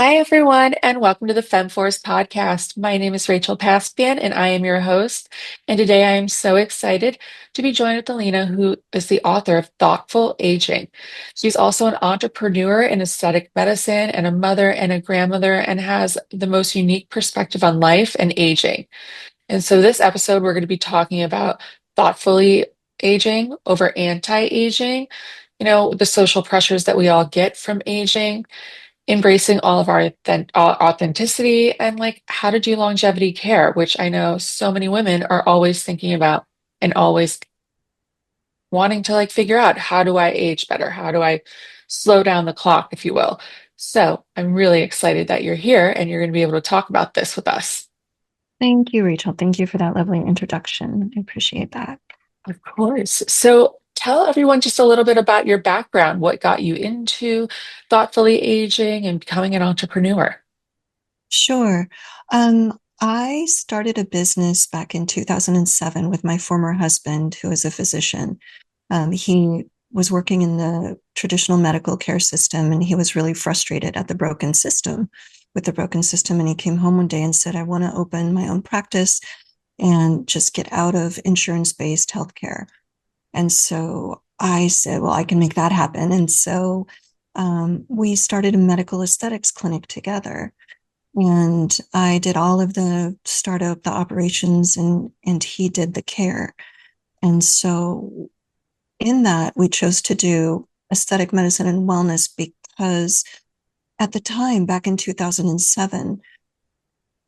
Hi, everyone, and welcome to the Femme Force Podcast. My name is Rachel Paspian, and I am your host. And today I am so excited to be joined with Alina, who is the author of Thoughtful Aging. She's also an entrepreneur in aesthetic medicine, and a mother and a grandmother, and has the most unique perspective on life and aging. And so, this episode, we're going to be talking about thoughtfully aging over anti-aging, the social pressures that we all get from aging, embracing all of our authenticity, and like how to do longevity care, which I know so many women are always thinking about and always wanting to like figure out, how do I age better? How do I slow down the clock, if you will? So I'm really excited that you're here and you're going to be able to talk about this with us. Thank you, Rachel. Thank you for that lovely introduction. I appreciate that. Of course. So tell everyone just a little bit about your background, what got you into thoughtfully aging and becoming an entrepreneur. Sure. I started a business back in 2007 with my former husband, who is a physician. He was working in the traditional medical care system, and he was really frustrated at the broken system. And he came home one day and said, I want to open my own practice and just get out of insurance-based healthcare. And so I said, well, I can make that happen. And so we started a medical aesthetics clinic together. And I did all of the startup, the operations, and he did the care. And so in that, we chose to do aesthetic medicine and wellness because at the time, back in 2007,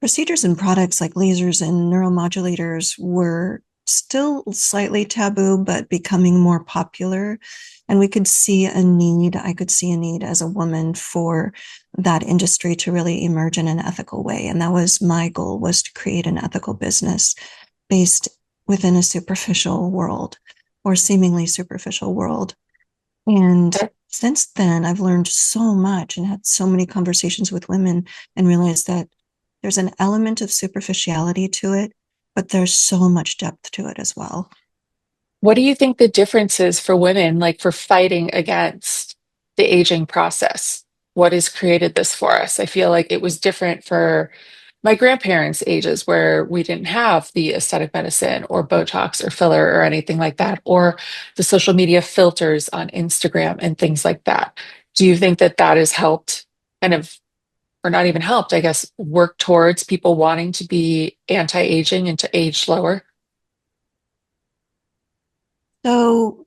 procedures and products like lasers and neuromodulators were still slightly taboo, but becoming more popular. And we could see a need, I could see a need as a woman for that industry to really emerge in an ethical way. And that was my goal, was to create an ethical business based within a superficial world or seemingly superficial world. And since then, I've learned so much and had so many conversations with women and realized that there's an element of superficiality to it, but there's so much depth to it as well. What do you think the difference is for women, like for fighting against the aging process? What has created this for us? I feel like it was different for my grandparents' ages where we didn't have the aesthetic medicine or Botox or filler or anything like that, or the social media filters on Instagram and things like that. Do you think that that has helped kind of, or not even helped, I guess, work towards people wanting to be anti-aging and to age slower? So,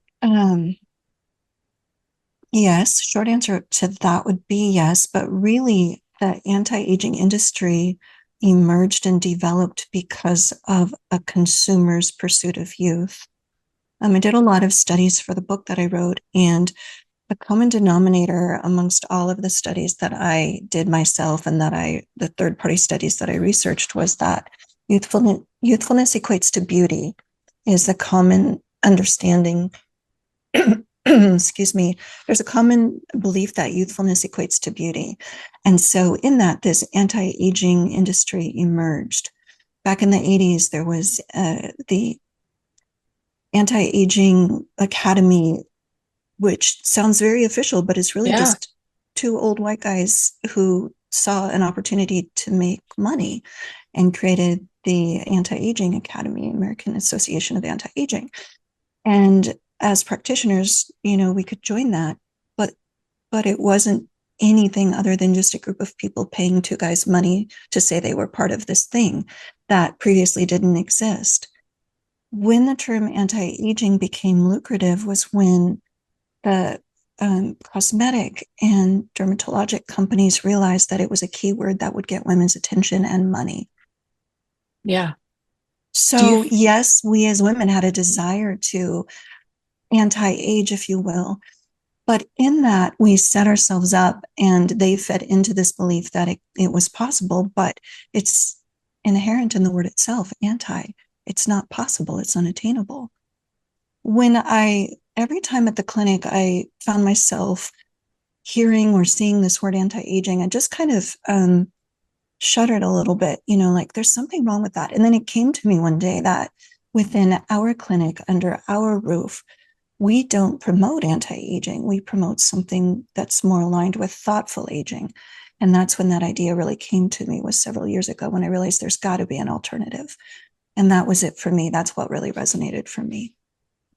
yes, short answer to that would be yes, but really the anti-aging industry emerged and developed because of a consumer's pursuit of youth. I did a lot of studies for the book that I wrote, and the common denominator amongst all of the studies that I did myself and the third party studies that I researched was that youthfulness equates to beauty is the common understanding. Excuse me. There's a common belief that youthfulness equates to beauty. And so in that, this anti-aging industry emerged. Back in the 80s, there was the Anti-Aging Academy, which sounds very official, but it's really Yeah. just two old white guys who saw an opportunity to make money and created the Anti-Aging Academy, American Association of Anti-Aging. And as practitioners, we could join that, but it wasn't anything other than just a group of people paying two guys money to say they were part of this thing that previously didn't exist. When the term anti-aging became lucrative was when the cosmetic and dermatologic companies realized that it was a keyword that would get women's attention and money. Yeah. Do you So, yes, we as women had a desire to anti-age, if you will. But in that, we set ourselves up and they fed into this belief that it was possible, but it's inherent in the word itself, anti. It's not possible, it's unattainable. Every time at the clinic, I found myself hearing or seeing this word anti-aging, I just kind of shuddered a little bit, like there's something wrong with that. And then it came to me one day that within our clinic, under our roof, we don't promote anti-aging. We promote something that's more aligned with thoughtful aging. And that's when that idea really came to me, was several years ago, when I realized there's got to be an alternative. And that was it for me. That's what really resonated for me.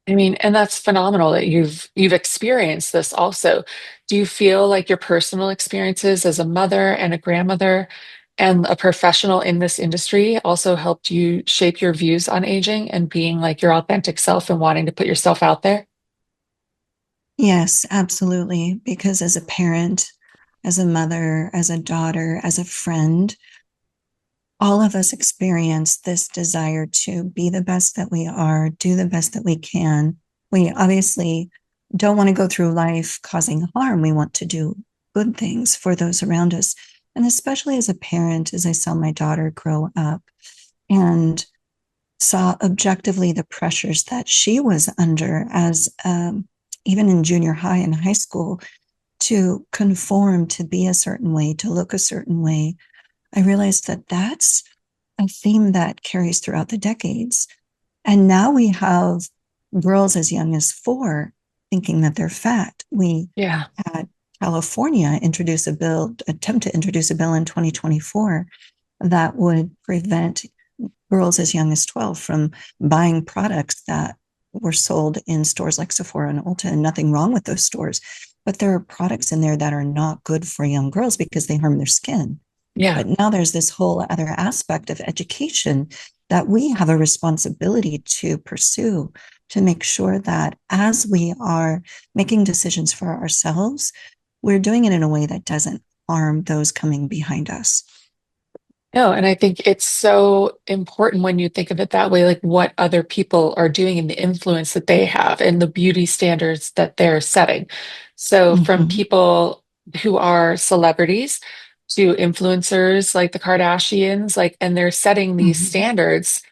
I mean, and that's phenomenal that you've experienced this also. Do you feel like your personal experiences as a mother and a grandmother and a professional in this industry also helped you shape your views on aging and being like your authentic self and wanting to put yourself out there? Yes, absolutely. Because as a parent, as a mother, as a daughter, as a friend, all of us experience this desire to be the best that we are, do the best that we can. We obviously don't want to go through life causing harm. We want to do good things for those around us. And especially as a parent, as I saw my daughter grow up and saw objectively the pressures that she was under as even in junior high and high school, to conform, to be a certain way, to look a certain way, I realized that that's a theme that carries throughout the decades. And now we have girls as young as 4 thinking that they're fat. We Yeah. had California attempt to introduce a bill in 2024 that would prevent girls as young as 12 from buying products that were sold in stores like Sephora and Ulta, and nothing wrong with those stores. But there are products in there that are not good for young girls because they harm their skin. Yeah. But now there's this whole other aspect of education that we have a responsibility to pursue, to make sure that as we are making decisions for ourselves, we're doing it in a way that doesn't harm those coming behind us. No, and I think it's so important when you think of it that way, like what other people are doing and the influence that they have and the beauty standards that they're setting. So, from Mm-hmm. people who are celebrities to influencers like the Kardashians, like, and they're setting these Mm-hmm. standards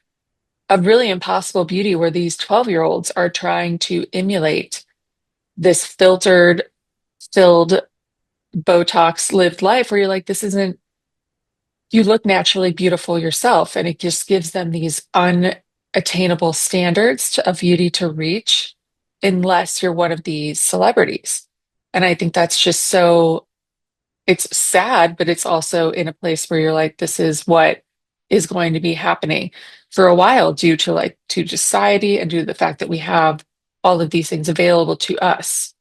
of really impossible beauty where these 12-year-olds are trying to emulate this filtered, filled, Botox lived life where you're like, this isn't, you look naturally beautiful yourself, and it just gives them these unattainable standards of beauty to reach unless you're one of these celebrities. And I think that's just so, it's sad, but it's also in a place where you're like, this is what is going to be happening for a while due to like to society and due to the fact that we have all of these things available to us.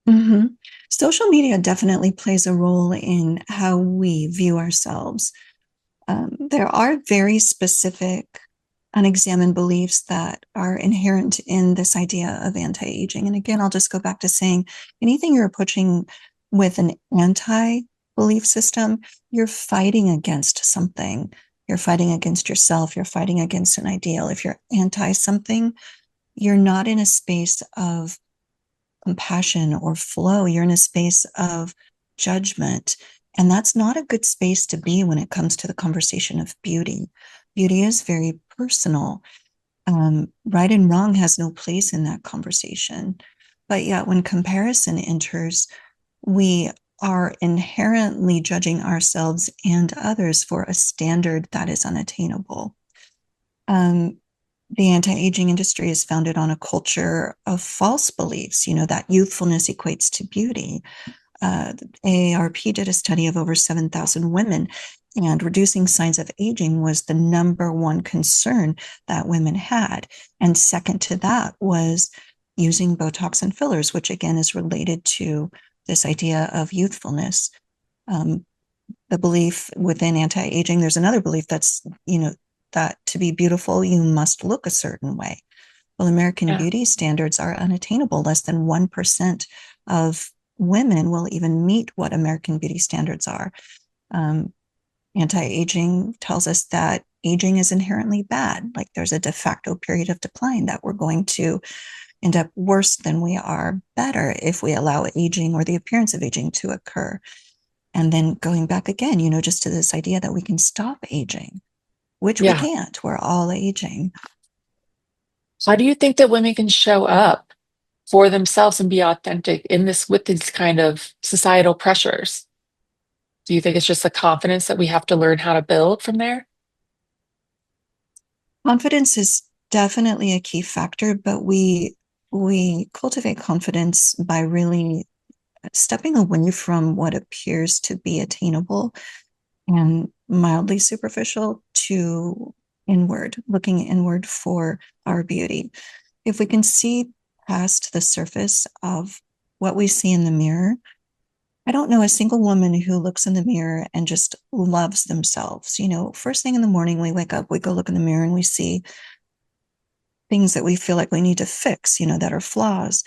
Mm-hmm. Social media definitely plays a role in how we view ourselves. There are very specific, unexamined beliefs that are inherent in this idea of anti aging. And again, I'll just go back to saying anything you're approaching with an anti belief system, you're fighting against something. You're fighting against yourself. You're fighting against an ideal. If you're anti something, you're not in a space of compassion or flow. You're in a space of judgment. And that's not a good space to be when it comes to the conversation of beauty. Beauty is very personal. Right and wrong has no place in that conversation. But yet, when comparison enters, we are inherently judging ourselves and others for a standard that is unattainable. Um, the anti-aging industry is founded on a culture of false beliefs, that youthfulness equates to beauty. AARP did a study of over 7,000 women, and reducing signs of aging was the number one concern that women had. And second to that was using Botox and fillers, which again is related to this idea of youthfulness. Um, the belief within anti-aging, there's another belief that to be beautiful, you must look a certain way. Well, American Yeah. beauty standards are unattainable. Less than 1% of women will even meet what American beauty standards are. Um, Anti-aging tells us that aging is inherently bad. Like there's a de facto period of decline that we're going to end up worse than we are better if we allow aging or the appearance of aging to occur. And then going back again, just to this idea that we can stop aging, which we Yeah. can't. We're all aging. How do you think that women can show up for themselves and be authentic in this with these kind of societal pressures? Do you think it's just the confidence that we have to learn how to build from there? Confidence is definitely a key factor, but we cultivate confidence by really stepping away from what appears to be attainable and mildly superficial to inward, looking inward for our beauty. If we can see past the surface of what we see in the mirror, I don't know a single woman who looks in the mirror and just loves themselves. First thing in the morning, we wake up, we go look in the mirror and we see things that we feel like we need to fix, that are flaws,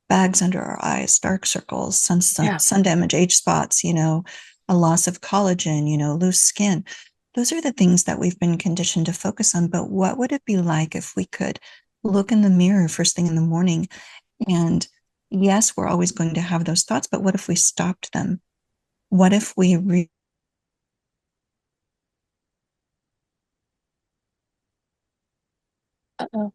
bags under our eyes, dark circles, Yeah. sun damage, age spots, a loss of collagen, loose skin. Those are the things that we've been conditioned to focus on. But what would it be like if we could look in the mirror first thing in the morning? And yes, we're always going to have those thoughts, but what if we stopped them? What if we Uh-oh.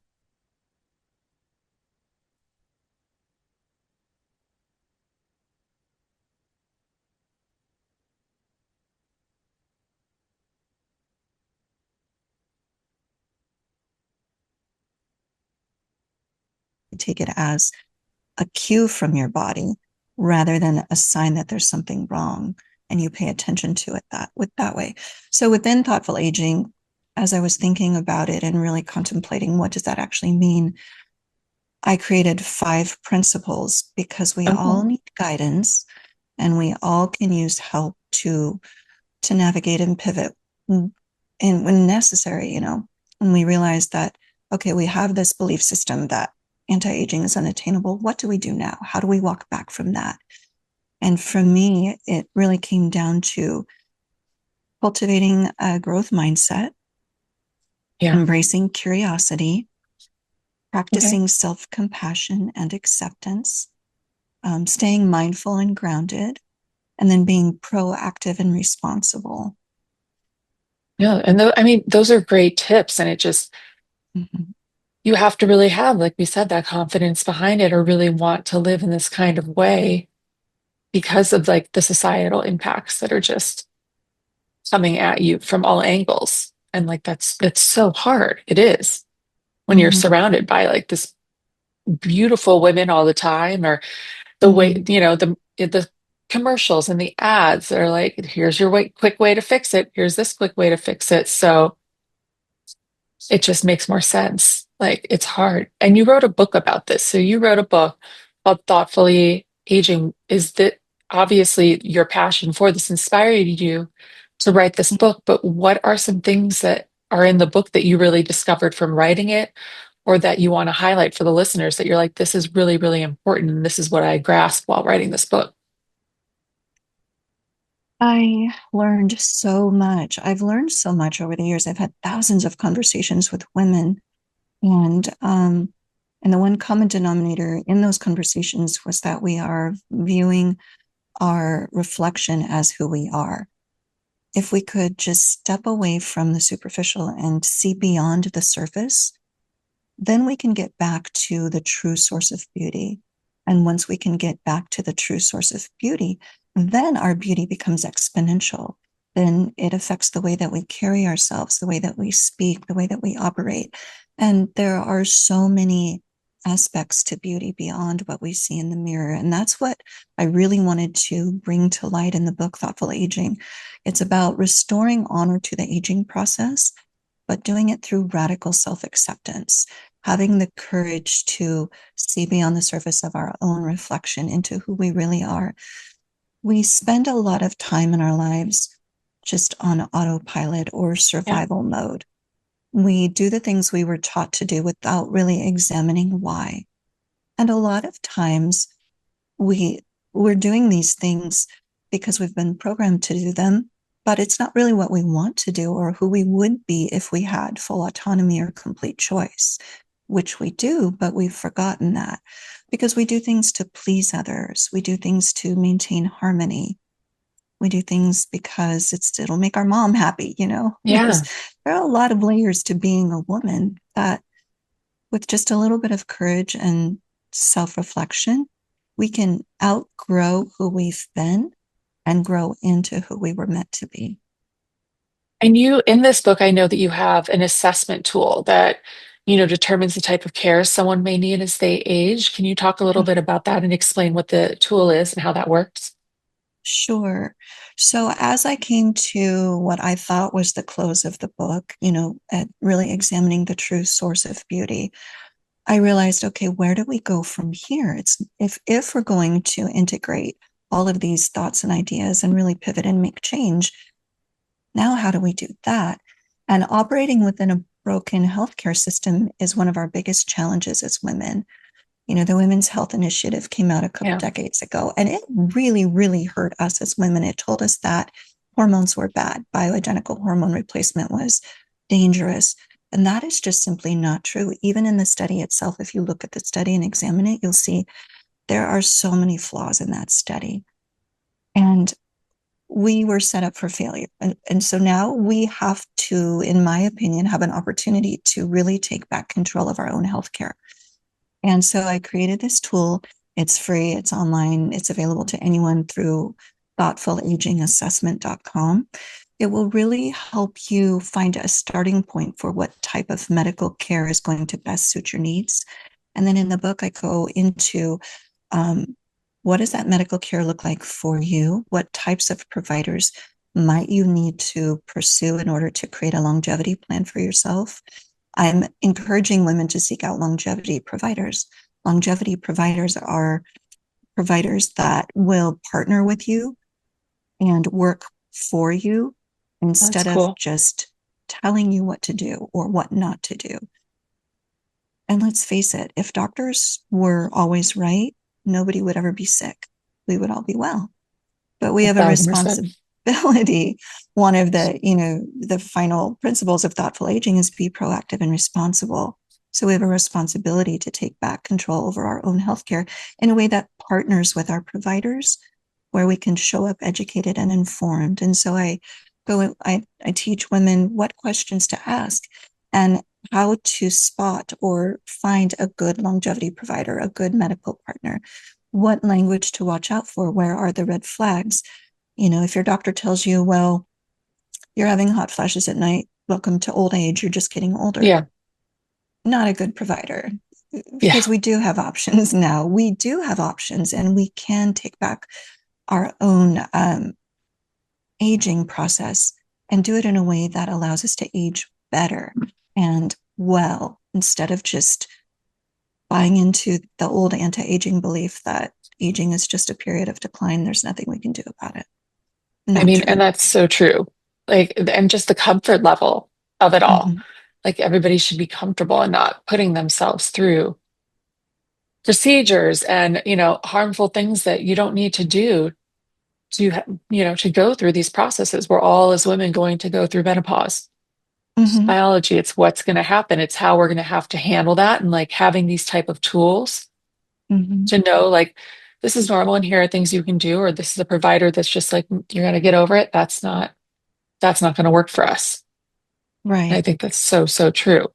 take it as a cue from your body rather than a sign that there's something wrong, and you pay attention to it that way. So within thoughtful aging, as I was thinking about it and really contemplating what does that actually mean, I created 5 principles because we all Oh, need guidance and we all can use help to navigate and pivot and when necessary, when we realize that, okay, we have this belief system that anti-aging is unattainable. What do we do now? How do we walk back from that? And for me, it really came down to cultivating a growth mindset, yeah. embracing curiosity, Okay. practicing self-compassion and acceptance, staying mindful and grounded, and then being proactive and responsible. Yeah. And I mean, those are great tips. And it just, Mm-hmm. you have to really have, like we said, that confidence behind it or really want to live in this kind of way because of like the societal impacts that are just coming at you from all angles. And like that's so hard. It is when you're Mm-hmm. surrounded by like this beautiful women all the time, or the way, Mm-hmm. the commercials and the ads are like, here's your quick way to fix it. Here's this quick way to fix it. So it just makes more sense. Like it's hard. And you wrote a book about this. So you wrote a book called Thoughtfully Aging. Is that obviously your passion for this inspired you to write this book? But what are some things that are in the book that you really discovered from writing it, or that you want to highlight for the listeners that you're like, this is really, really important, and this is what I grasped while writing this book? I learned so much. I've learned so much over the years. I've had thousands of conversations with women, and the one common denominator in those conversations was that we are viewing our reflection as who we are. If we could just step away from the superficial and see beyond the surface, then we can get back to the true source of beauty. And once we can get back to the true source of beauty, then our beauty becomes exponential. Then it affects the way that we carry ourselves, the way that we speak, the way that we operate. And there are so many aspects to beauty beyond what we see in the mirror. And that's what I really wanted to bring to light in the book, Thoughtful Aging. It's about restoring honor to the aging process, but doing it through radical self acceptance, having the courage to see beyond the surface of our own reflection into who we really are. We spend a lot of time in our lives just on autopilot or Yeah. survival mode. We do the things we were taught to do without really examining why. And a lot of times we we're doing these things because we've been programmed to do them, but it's not really what we want to do or who we would be if we had full autonomy or complete choice, which we do, but we've forgotten that because we do things to please others. We do things to maintain harmony. We do things because it'll make our mom happy, There's Yeah. there are a lot of layers to being a woman that with just a little bit of courage and self-reflection, we can outgrow who we've been and grow into who we were meant to be. And you, in this book, I know that you have an assessment tool that determines the type of care someone may need as they age. Can you talk a little bit about that and explain what the tool is and how that works? Sure. So as I came to what I thought was the close of the book, at really examining the true source of beauty, I realized, okay, where do we go from here? It's if we're going to integrate all of these thoughts and ideas and really pivot and make change, now how do we do that? And operating within a broken healthcare system is one of our biggest challenges as women. The Women's Health Initiative came out a couple Yeah. decades ago, and it really, really hurt us as women. It told us that hormones were bad, bioidentical hormone replacement was dangerous. And that is just simply not true. Even in the study itself, if you look at the study and examine it, you'll see there are so many flaws in that study. And we were set up for failure. And so now we have to, in my opinion, have an opportunity to really take back control of our own healthcare. And so I created this tool. It's free, it's online, it's available to anyone through thoughtfulagingassessment.com. It will really help you find a starting point for what type of medical care is going to best suit your needs. And then in the book, I go into what does that medical care look like for you? What types of providers might you need to pursue in order to create a longevity plan for yourself? I'm encouraging women to seek out longevity providers. Longevity providers are providers that will partner with you and work for you That's instead of cool. just telling you what to do or what not to do. And let's face it, if doctors were always right, nobody would ever be sick. We would all be well. But we have a 1,000%. responsibility. One of the final principles of thoughtful aging is be proactive and responsible. So we have a responsibility to take back control over our own healthcare in a way that partners with our providers, where we can show up educated and informed. And so I teach women what questions to ask and how to spot or find a good longevity provider, a good medical partner, what language to watch out for, where are the red flags. If your doctor tells you, well, you're having hot flashes at night, welcome to old age, you're just getting older. Yeah. Not a good provider, Yeah. because we do have options now. We do have options, and we can take back our own aging process and do it in a way that allows us to age better and well, instead of just buying into the old anti-aging belief that aging is just a period of decline. There's nothing we can do about it. I Not mean, true. and that's so true. Like, and just the comfort level of it all. Mm-hmm. Like, everybody should be comfortable and not putting themselves through procedures and, harmful things that you don't need to do to, to go through these processes. We're all, as women, going to go through menopause. It's Mm-hmm. biology. It's what's going to happen. It's how we're going to have to handle that. And like having these type of tools Mm-hmm. to know, like, this is normal and here are things you can do, or this is a provider that's just like, you're going to get over it. That's not going to work for us. And I Right. think that's so, so true.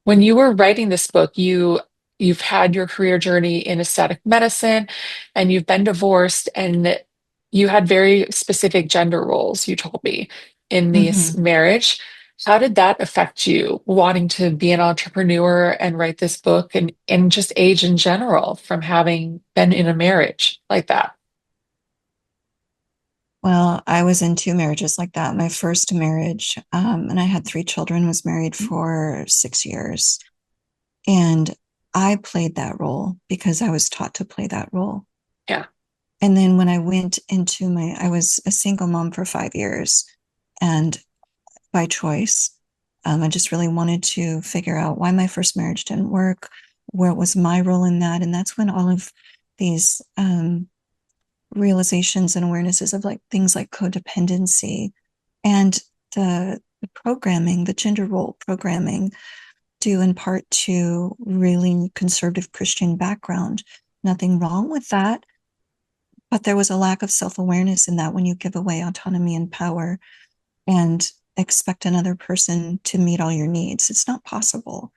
When you were writing this book, you've had your career journey in aesthetic medicine and you've been divorced and you had very specific gender roles, you told me, in this Mm-hmm. marriage. How did that affect you wanting to be an entrepreneur and write this book and just age in general from having been in a marriage like that? Well, I was in two marriages like that. My first marriage, and I had three children, was married for 6 years. And I played that role because I was taught to play that role. Yeah. And then when I went into I was a single mom for 5 years, and by choice, I just really wanted to figure out why my first marriage didn't work, where was my role in that. And that's when all of these realizations and awarenesses of like things like codependency and the programming, the gender role programming, due in part to really conservative Christian background. Nothing wrong with that, but there was a lack of self-awareness in that when you give away autonomy and power and expect another person to meet all your needs. It's not possible.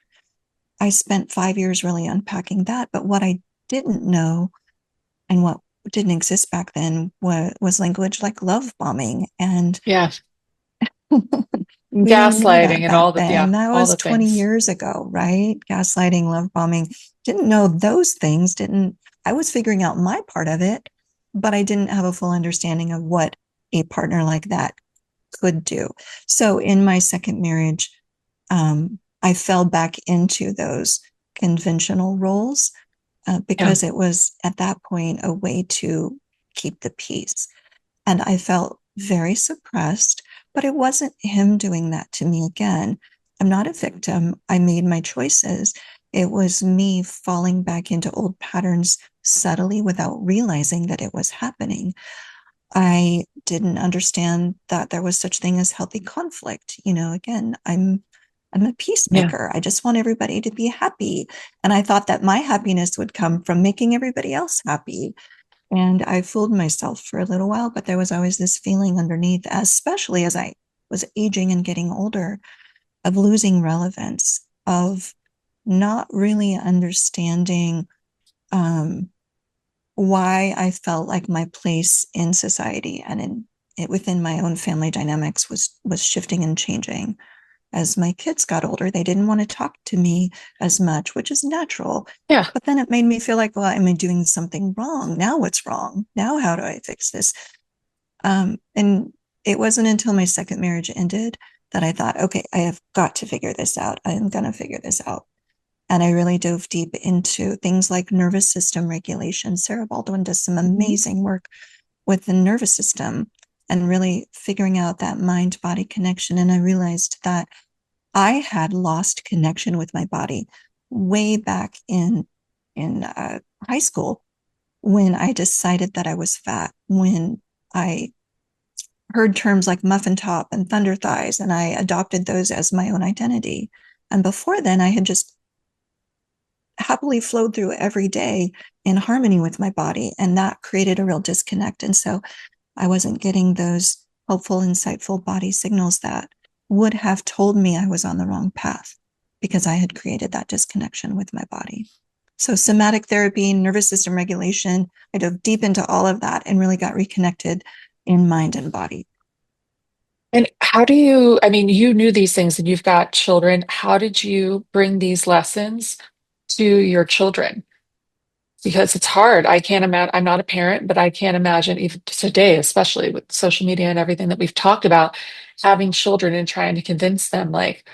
I spent 5 years really unpacking that, but what I didn't know and what didn't exist back then was language like love bombing and Yeah. We didn't know Gaslighting that and back all the, then. yeah, That all was the 20 things. years ago, right? Gaslighting, love bombing. Didn't know those things. Didn't, I was figuring out my part of it, but I didn't have a full understanding of what a partner like that could do. So in my second marriage, I fell back into those conventional roles Yeah. because it was at that point a way to keep the peace. And I felt very suppressed, but it wasn't him doing that to me again. I'm not a victim. I made my choices. It was me falling back into old patterns subtly without realizing that it was happening. I didn't understand that there was such thing as healthy conflict. Again, I'm a Yeah. peacemaker. I just want everybody to be happy. And I thought that my happiness would come from making everybody else happy. And I fooled myself for a little while, but there was always this feeling underneath, especially as I was aging and getting older, of losing relevance, of not really understanding um, why I felt like my place in society and within my own family dynamics was shifting and changing. As my kids got older, they didn't want to talk to me as much, which is natural. Yeah. But then it made me feel like, well, am I doing something wrong? Now what's wrong? Now how do I fix this? And it wasn't until my second marriage ended that I thought, okay, I have got to figure this out. I am going to figure this out. And I really dove deep into things like nervous system regulation. Sarah Baldwin does some Mhm. amazing work with the nervous system and really figuring out that mind body connection. And I realized that I had lost connection with my body way back in high school when I decided that I was fat, when I heard terms like muffin top and thunder thighs, and I adopted those as my own identity. And before then, I had just happily flowed through every day in harmony with my body. And that created a real disconnect. And so I wasn't getting those helpful, insightful body signals that would have told me I was on the wrong path because I had created that disconnection with my body. So, somatic therapy, nervous system regulation, I dove deep into all of that and really got reconnected in mind and body. And how do you, I mean, you knew these things and you've got children. How did you bring these lessons to your children? Because it's hard. I can't imagine, I'm not a parent, but I can't imagine even today, especially with social media and everything that we've talked about, having children and trying to convince them like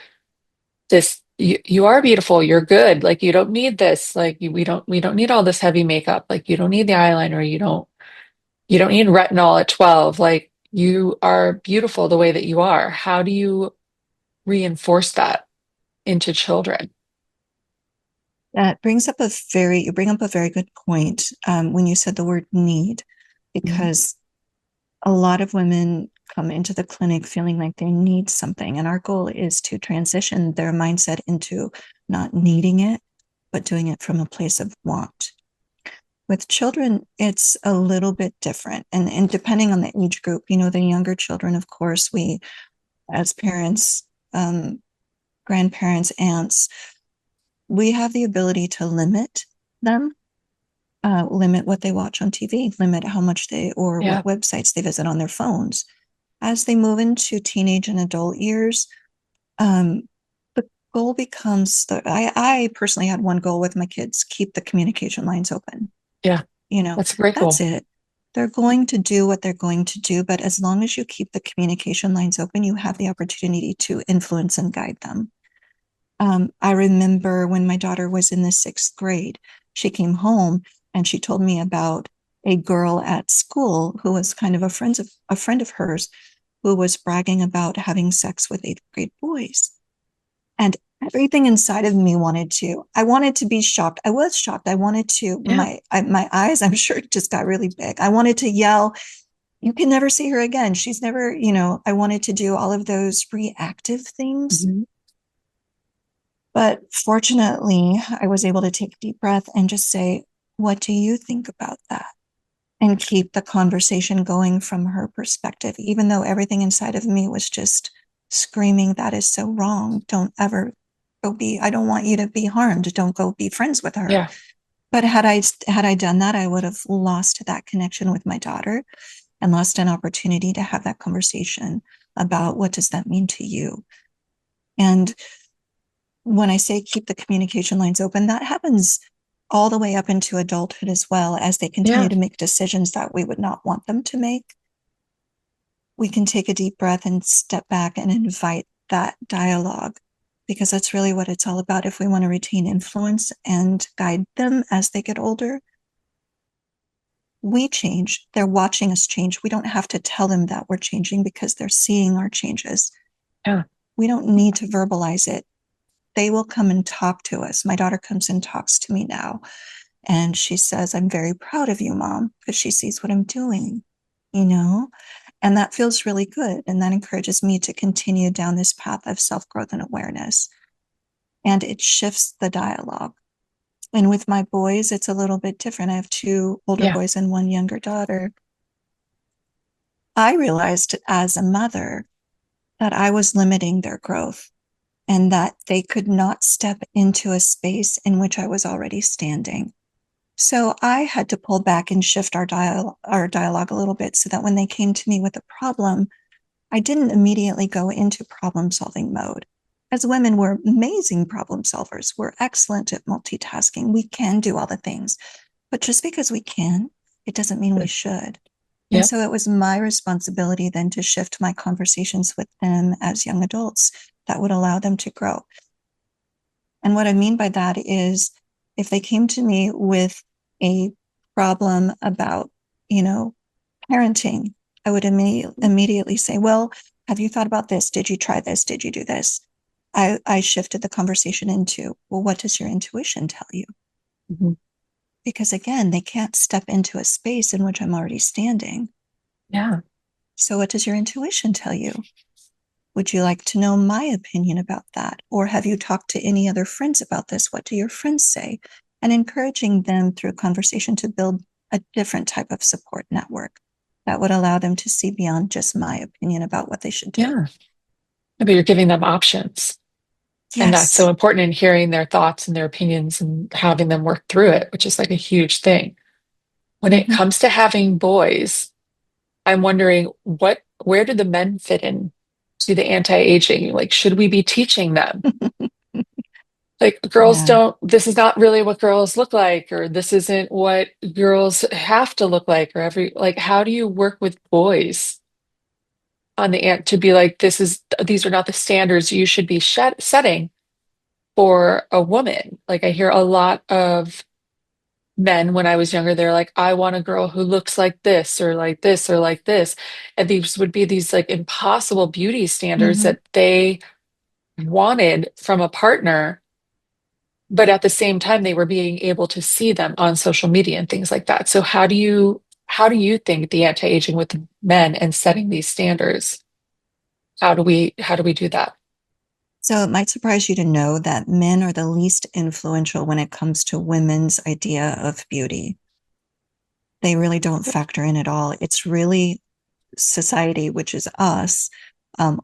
this, you are beautiful, you're good. Like you don't need this. Like we don't need all this heavy makeup. Like you don't need the eyeliner. You don't need retinol at 12. Like you are beautiful the way that you are. How do you reinforce that into children? That brings up you bring up a very good point when you said the word need, Mhm. because a lot of women come into the clinic feeling like they need something. And our goal is to transition their mindset into not needing it, but doing it from a place of want. With children, it's a little bit different. And depending on the age group, the younger children, of course, we as parents, grandparents, aunts, we have the ability to limit them, limit what they watch on TV, limit how much or Yeah. what websites they visit on their phones. As they move into teenage and adult years, um, the goal becomes I personally had one goal with my kids: keep the communication lines open. Yeah. You know, That's a great that's goal. it. They're going to do what they're going to do, but as long as you keep the communication lines open, you have the opportunity to influence and guide them. I remember when my daughter was in the sixth grade, she came home and she told me about a girl at school who was kind of a friend of hers who was bragging about having sex with eighth grade boys. And everything inside of me I wanted to be shocked. I was shocked. I wanted to, Yeah. my eyes, I'm sure, just got really big. I wanted to yell, you can never see her again. She's never, I wanted to do all of those reactive things. Mhm. But fortunately, I was able to take a deep breath and just say, what do you think about that? And keep the conversation going from her perspective, even though everything inside of me was just screaming, that is so wrong. Don't ever I don't want you to be harmed. Don't go be friends with her. Yeah. But had I done that, I would have lost that connection with my daughter and lost an opportunity to have that conversation. about what does that mean to you. And when I say keep the communication lines open, that happens all the way up into adulthood as well, as they continue Yeah. to make decisions that we would not want them to make. We can take a deep breath and step back and invite that dialogue, because that's really what it's all about. If we want to retain influence and guide them as they get older, we change. They're watching us change. We don't have to tell them that we're changing because they're seeing our changes. Yeah. We don't need to verbalize it. They will come and talk to us. My daughter comes and talks to me now, and she says, I'm very proud of you, Mom, because she sees what I'm doing, you know? And that feels really good. And that encourages me to continue down this path of self growth and awareness. And it shifts the dialogue. And with my boys, it's a little bit different. I have two older Yeah. boys and one younger daughter. I realized as a mother that I was limiting their growth and that they could not step into a space in which I was already standing. So I had to pull back and shift our dialogue a little bit so that when they came to me with a problem, I didn't immediately go into problem solving mode. As women, we're amazing problem solvers. We're excellent at multitasking. We can do all the things. But just because we can, it doesn't mean we should. And Yeah. so it was my responsibility then to shift my conversations with them as young adults that would allow them to grow. And what I mean by that is if they came to me with a problem about, parenting, I would immediately say, well, have you thought about this? Did you try this? Did you do this? I shifted the conversation into, well, what does your intuition tell you? Mhm. Because again, they can't step into a space in which I'm already standing. Yeah. So what does your intuition tell you? Would you like to know my opinion about that? Or have you talked to any other friends about this? What do your friends say? And encouraging them through conversation to build a different type of support network that would allow them to see beyond just my opinion about what they should do. Yeah. Maybe you're giving them options. And that's so Yes. important in hearing their thoughts and their opinions and having them work through it, which is like a huge thing. When it Mm-hmm. comes to having boys, I'm wondering where do the men fit in to the anti-aging? Like, should we be teaching them? Like, girls Yeah. don't, this is not really what girls look like, or this isn't what girls have to look like, or like, how do you work with boys on the ant to be like, these are not the standards you should be setting for a woman? Like, I hear a lot of men when I was younger, they're like, I want a girl who looks like this or like this or like this. And these would be these like impossible beauty standards Mm-hmm. that they wanted from a partner, but at the same time, they were being able to see them on social media and things like that. So how do you think the anti-aging with men and setting these standards? How do we do that? So it might surprise you to know that men are the least influential when it comes to women's idea of beauty. They really don't factor in at all. It's really society, which is us,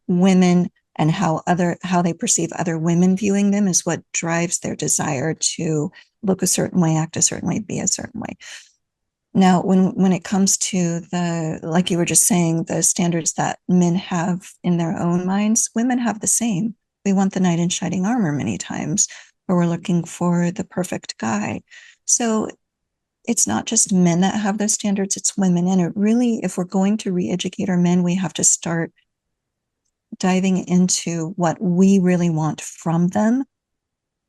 women, and how they perceive other women viewing them is what drives their desire to look a certain way, act a certain way, be a certain way. Now, when it comes to the, like you were just saying, the standards that men have in their own minds, women have the same. We want the knight in shining armor many times, or we're looking for the perfect guy. So it's not just men that have those standards, it's women. And it really, if we're going to re-educate our men, we have to start diving into what we really want from them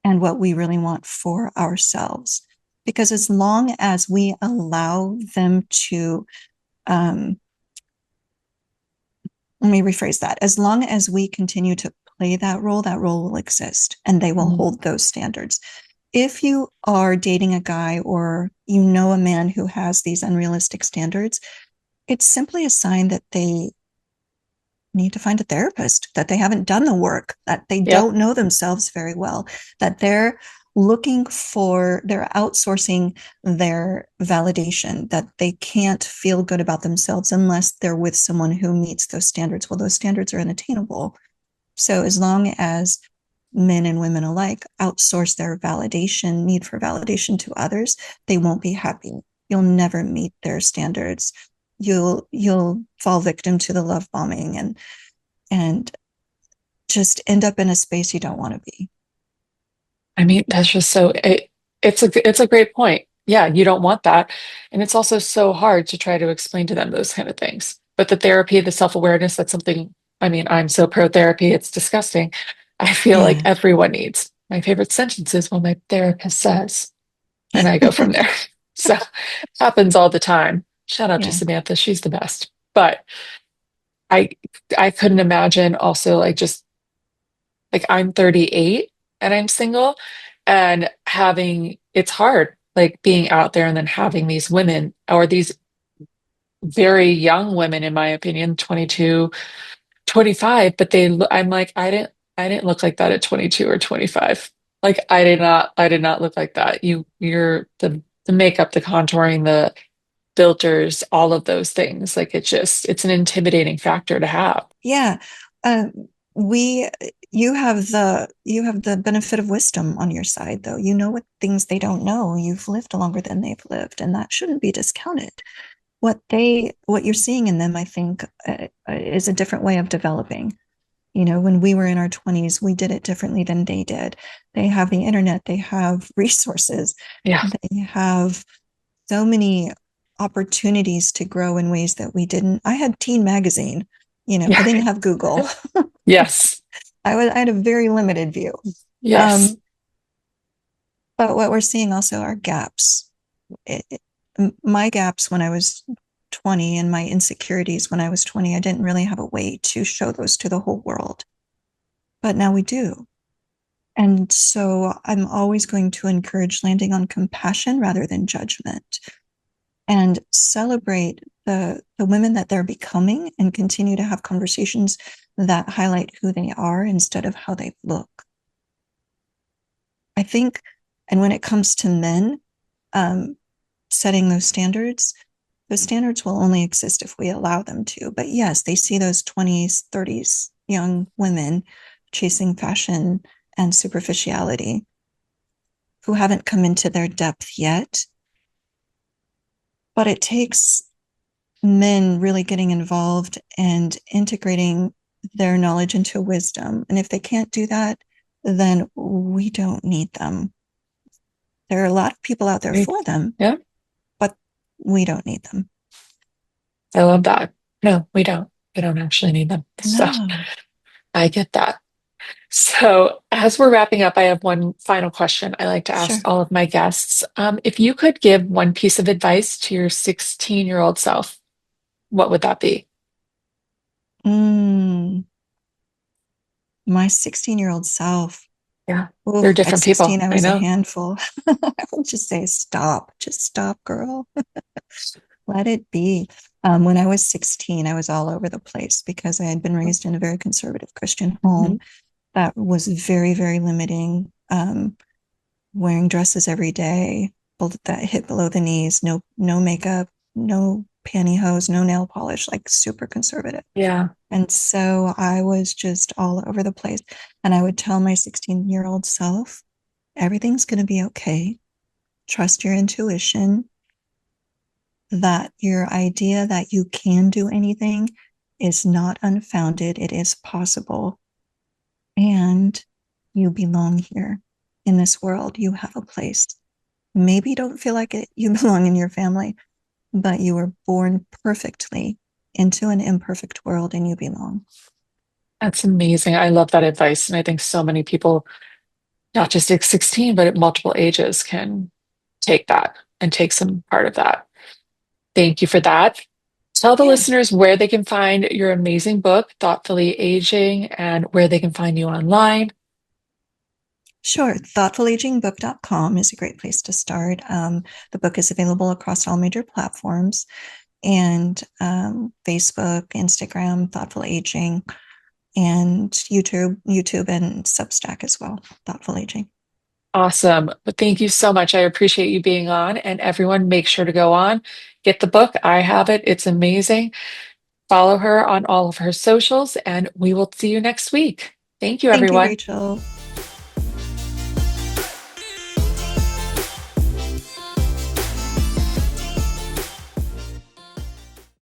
and what we really want for ourselves. Because as long as we allow them to, um, let me rephrase that, as long as we continue to play that role will exist and they will Mhm. hold those standards. If you are dating a guy or you know a man who has these unrealistic standards, it's simply a sign that they need to find a therapist, that they haven't done the work, that they Yep. don't know themselves very well, that they're outsourcing their validation, that they can't feel good about themselves unless they're with someone who meets those standards. Well, those standards are unattainable. So as long as men and women alike outsource their need for validation to others, they won't be happy. You'll never meet their standards. You'll fall victim to the love bombing and and just end up in a space you don't want to be. I mean, that's just it's a great point. Yeah, you don't want that. And it's also so hard to try to explain to them those kind of things. But the therapy, the self-awareness, that's something, I mean, I'm so pro therapy, it's disgusting. I feel like Yeah. everyone needs. My favorite sentence is what my therapist says, and I go from there. So happens all the time. Shout out to Yeah. Samantha, she's the best. But I I couldn't imagine also like just like I'm 38 and I'm single and having it's hard like being out there and then having these women or these very young women in my opinion 22, 25, but I'm like I didn't look like that at 22 or 25. Like I did not look like that. You're the makeup, the contouring, the filters, all of those things. Like it's an intimidating factor to have. Yeah. Uh, we you have the benefit of wisdom on your side though. You know what things they don't know. You've lived longer than they've lived, and that shouldn't be discounted. What you're seeing in them, I think, is a different way of developing. When we were in our 20s, we did it differently than they did. They have the internet, they have resources, Yeah. they have so many opportunities to grow in ways that we didn't. I had Teen Magazine. I Yeah. didn't have Google. Yes. I had a very limited view. Yes. Um, but what we're seeing also are gaps. My gaps when I was 20 and my insecurities when I was 20, I didn't really have a way to show those to the whole world. But now we do. And so I'm always going to encourage landing on compassion rather than judgment and celebrate the women that they're becoming and continue to have conversations that highlight who they are instead of how they look. I think, and when it comes to men, um, setting those standards will only exist if we allow them to. But yes, they see those 20s, 30s young women chasing fashion and superficiality who haven't come into their depth yet. But it takes men really getting involved and integrating their knowledge into wisdom. And if they can't do that, then we don't need them. There are a lot of people out there Right. for them, Yeah. but we don't need them. I love that. No, we don't. We don't actually need them. So No, I get that. So as we're wrapping up, I have one final question I like to ask sure. all of my guests. If you could give one piece of advice to your 16-year-old self, what would that be? Mm, my 16-year-old self. Yeah. Ooh, They're at different 16, people. I I was a know. handful. I would just say, stop. Just stop, girl. Let it be. When I was 16, I was all over the place because I had been raised in a very conservative Christian Mhm. home that was very, very limiting. Wearing dresses every day that hit below the knees, no makeup, no pantyhose, no nail polish, like super conservative. Yeah. And so I was just all over the place. And I would tell my 16-year-old self, everything's going to be okay. Trust your intuition, that your idea that you can do anything is not unfounded. It is possible. And you belong here in this world. You have a place. Maybe you don't feel like you belong in your family, but you were born perfectly into an imperfect world and you belong. That's amazing. I love that advice. And I think so many people, not just at 16, but at multiple ages, can take that and take some part of that. Thank you for that. Tell the Yeah. listeners where they can find your amazing book, Thoughtfully Aging, and where they can find you online. Sure. Thoughtfulagingbook.com is a great place to start. The book is available across all major platforms and Facebook, Instagram, Thoughtful Aging, and YouTube and Substack as well, Thoughtful Aging. Awesome. But thank you so much. I appreciate you being on. And everyone, make sure to go on, get the book. I have it. It's amazing. Follow her on all of her socials, and we will see you next week. Thank you, Thank you, everyone. Rachel.